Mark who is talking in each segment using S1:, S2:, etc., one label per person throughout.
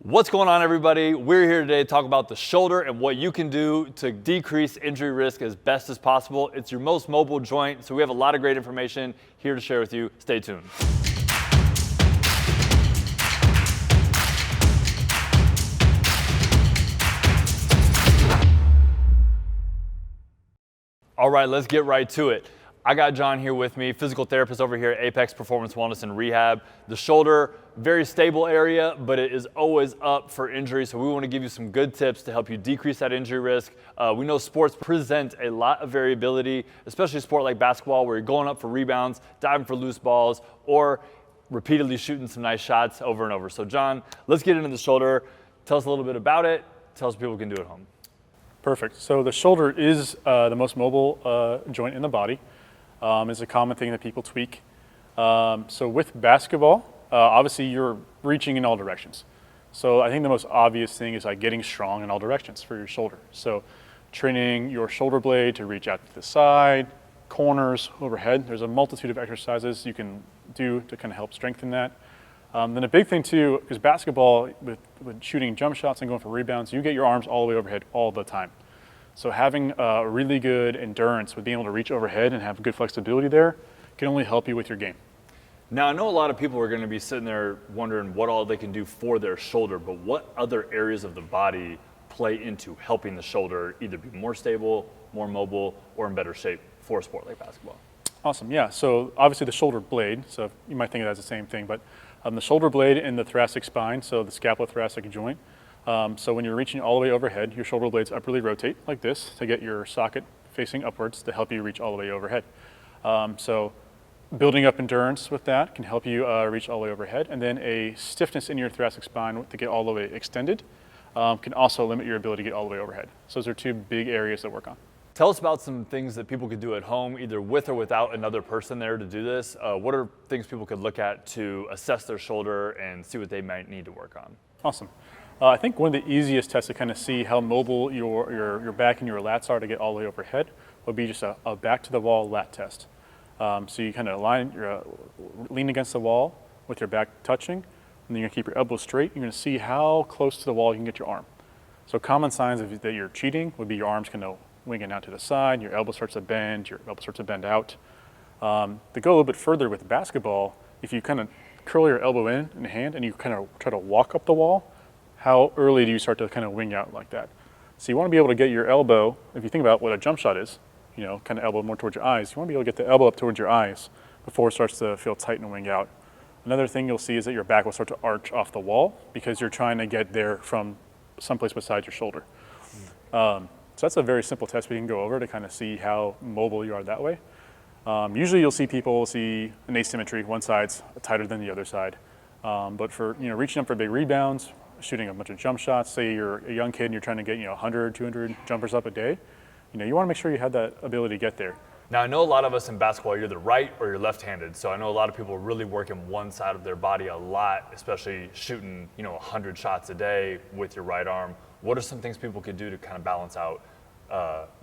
S1: What's going on, everybody? We're here today to talk about the shoulder and what you can do to decrease injury risk as best as possible. It's your most mobile joint, so we have a lot of great information here to share with you. Stay tuned. All right, let's get right to it. I got John here with me, physical therapist over here at Apex Performance Wellness and Rehab. The shoulder, very stable area, but it is always up for injury, so we want to give you some good tips to help you decrease that injury risk. We know sports present a lot of variability, especially a sport like basketball where you're going up for rebounds, diving for loose balls, or repeatedly shooting some nice shots over and over. So John, let's get into the shoulder. Tell us a little bit about it. Tell us what people can do at home.
S2: Perfect. So the shoulder is the most mobile joint in the body. It's a common thing that people tweak. So with basketball, obviously you're reaching in all directions. So I think the most obvious thing is like getting strong in all directions for your shoulder. So training your shoulder blade to reach out to the side, corners, overhead. There's a multitude of exercises you can do to kind of help strengthen that. Then a big thing too is basketball, with shooting jump shots and going for rebounds, you get your arms all the way overhead all the time. So having a really good endurance with being able to reach overhead and have good flexibility there can only help you with your game.
S1: Now, I know a lot of people are going to be sitting there wondering what all they can do for their shoulder, but what other areas of the body play into helping the shoulder either be more stable, more mobile, or in better shape for a sport like basketball?
S2: Awesome, yeah. So obviously the shoulder blade, so you might think of that as the same thing, but the shoulder blade and the thoracic spine, so the scapulothoracic joint. So when you're reaching all the way overhead, your shoulder blades upwardly rotate like this to get your socket facing upwards to help you reach all the way overhead. So building up endurance with that can help you reach all the way overhead. And then a stiffness in your thoracic spine to get all the way extended can also limit your ability to get all the way overhead. So those are two big areas to work on.
S1: Tell us about some things that people could do at home, either with or without another person there to do this. What are things people could look at to assess their shoulder and see what they might need to work on?
S2: Awesome. I think one of the easiest tests to kind of see how mobile your back and your lats are to get all the way overhead would be just a back to the wall lat test. So you kind of lean against the wall with your back touching, and then you're gonna keep your elbows straight. You're gonna see how close to the wall you can get your arm. So common signs that you're cheating would be your arms kind of winging out to the side, your elbow starts to bend, your elbow starts to bend out. To go a little bit further with basketball, if you kind of curl your elbow in the hand and you kind of try to walk up the wall, how early do you start to kind of wing out like that? So you want to be able to get your elbow, if you think about what a jump shot is, you know, kind of elbow more towards your eyes, you want to be able to get the elbow up towards your eyes before it starts to feel tight and wing out. Another thing you'll see is that your back will start to arch off the wall because you're trying to get there from someplace beside your shoulder. So that's a very simple test we can go over to kind of see how mobile you are that way. Usually you'll see people see an asymmetry, one side's tighter than the other side. But for reaching up for big rebounds, shooting a bunch of jump shots, say you're a young kid and you're trying to get 100, 200 jumpers up a day, you want to make sure you have that ability to get there.
S1: Now, I know a lot of us in basketball, you're the right or you're left-handed, so I know a lot of people really working one side of their body a lot, especially shooting 100 shots a day with your right arm. What are some things people could do to kind of balance out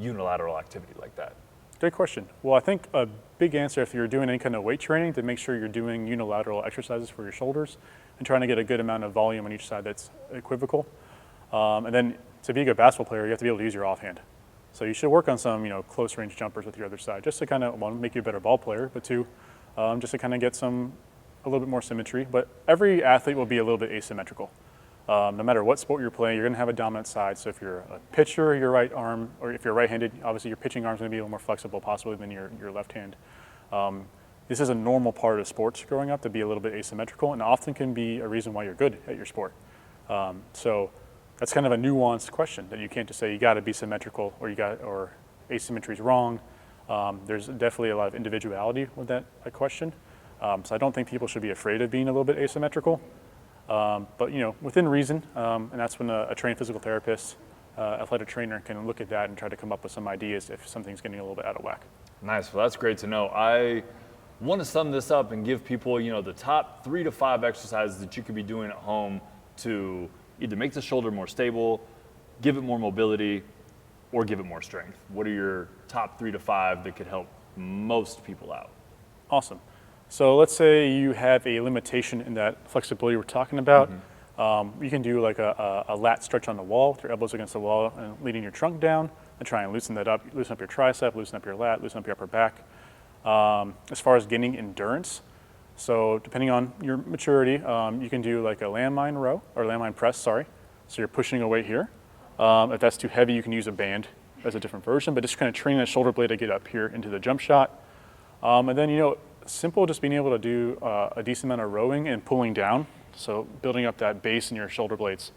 S1: unilateral activity like that?
S2: Great question. Well, I think a big answer, if you're doing any kind of weight training, to make sure you're doing unilateral exercises for your shoulders and trying to get a good amount of volume on each side that's equivocal. And then to be a good basketball player, you have to be able to use your offhand. So you should work on some close range jumpers with your other side, just to kind of, one, make you a better ball player, but two, just to kind of get a little bit more symmetry. But every athlete will be a little bit asymmetrical. No matter what sport you're playing, you're going to have a dominant side. So if you're a pitcher, your right arm, or if you're right-handed, obviously your pitching arm is going to be a little more flexible possibly than your left hand. This is a normal part of sports growing up, to be a little bit asymmetrical, and often can be a reason why you're good at your sport. So that's kind of a nuanced question that you can't just say you got to be symmetrical or asymmetry is wrong. There's definitely a lot of individuality with that question. So I don't think people should be afraid of being a little bit asymmetrical. But within reason, and that's when a trained physical therapist, athletic trainer can look at that and try to come up with some ideas if something's getting a little bit out of whack.
S1: Nice. Well, that's great to know. I want to sum this up and give people, the top 3 to 5 exercises that you could be doing at home to either make the shoulder more stable, give it more mobility, or give it more strength. What are your top 3 to 5 that could help most people out?
S2: Awesome. So let's say you have a limitation in that flexibility we're talking about. You can do like a lat stretch on the wall with your elbows against the wall and leaning your trunk down and try and loosen that up. Loosen up your tricep, loosen up your lat, loosen up your upper back. As far as gaining endurance, so depending on your maturity, you can do like a landmine row or landmine press, sorry. So you're pushing a weight here. If that's too heavy, you can use a band as a different version, but just kind of training that shoulder blade to get up here into the jump shot. And then, simple, just being able to do a decent amount of rowing and pulling down. So building up that base in your shoulder blades.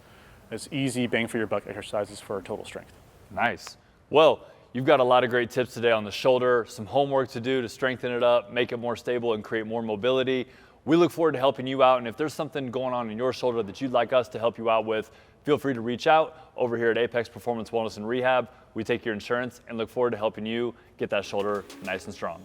S2: It's easy bang for your buck exercises for total strength.
S1: Nice. Well, you've got a lot of great tips today on the shoulder, some homework to do to strengthen it up, make it more stable and create more mobility. We look forward to helping you out, and if there's something going on in your shoulder that you'd like us to help you out with, feel free to reach out over here at Apex Performance Wellness and Rehab. We take your insurance and look forward to helping you get that shoulder nice and strong.